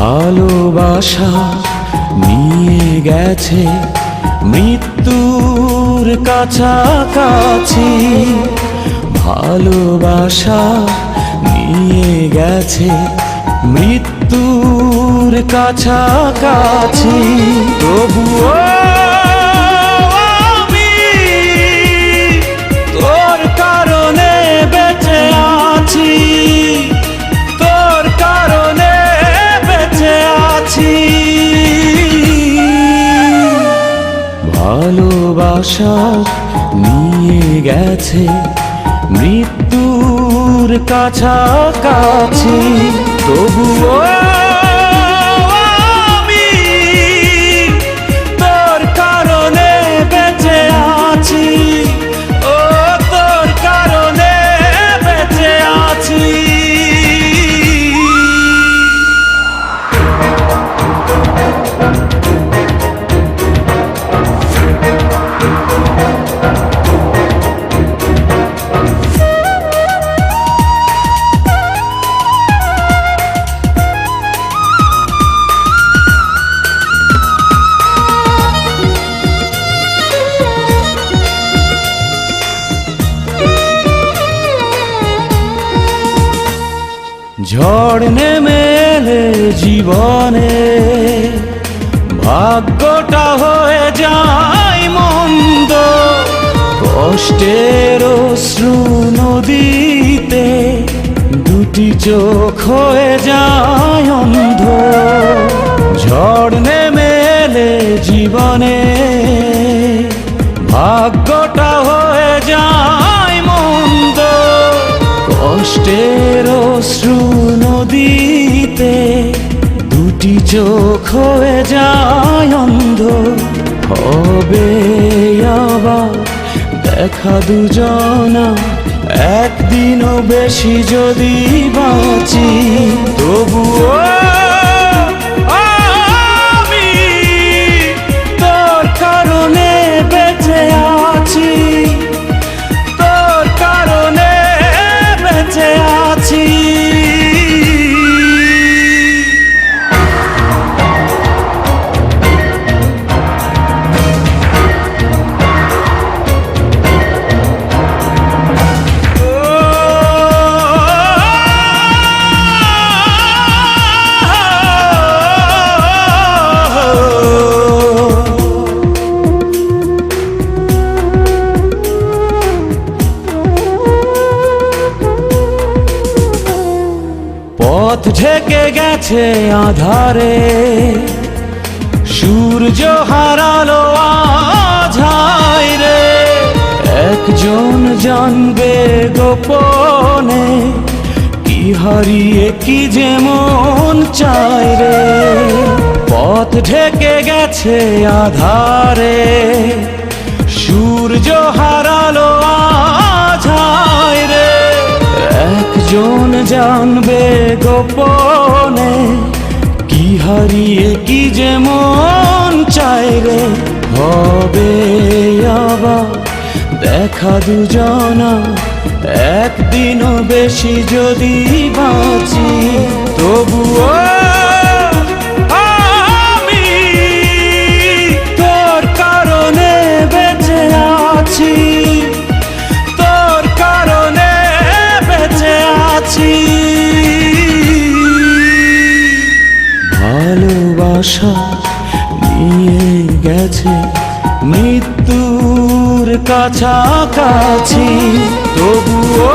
ভালোবাসা নিয়ে গেছে মৃত্যুর কাছাকাছি, ভালোবাসা নিয়ে গেছে মৃত্যুর কাছাকাছি। তবুও আমি তোর কারণে বেঁচে আছি, তোর কারণে বেঁচে আছি। ভালোবাসা নিয়ে গেছে মৃত্যুর কাছাকাছি, তবুও আমি তোর কারণে বেঁচে আছি, ও তোর কারণে বেঁচে আছি। ঝড় নেমে এলে জীবনে ভাগ্যটা হয়ে যায় মন্দ, কষ্টের অশ্রু নদীতে দুটি চোখ হয়ে যায় অন্ধ। ঝড় নেমে এলে জীবনে ভাগ্যটা হয়ে যায় মন্দ, কষ্টের অশ্রু নদীতে দুটি চোখ হয়ে যায় অন্ধ। হবে আবার দেখা দুজনা একদিনও বেশি যদি বাঁচি, তবুও আমি তোর কারণে বেঁচে আছি, তোর কারণে বেঁচে আছি। পথ ঢেকে গেছে আধারে, সূর্য হারালো আজ হায় রে। একজন জানবে গোপনে কি হারিয়ে কি যে মন চায় রে। পথ ঢেকে গেছে আধারে, সূর্য হারালো আজ হায় রে। একজন জানবে গোপনে কি হারিয়ে কি যে মন চায় রে। হবে আবার দেখা দুজনা একদিনও বেশি যদি বাঁচি, তবুও আমি তোর কারণে বেঁচে আছি, তোর কারণে বেঁচে আছি। ভালোবাসা নিয়ে গেছে মৃত্যুর কাছাকাছি, তবুও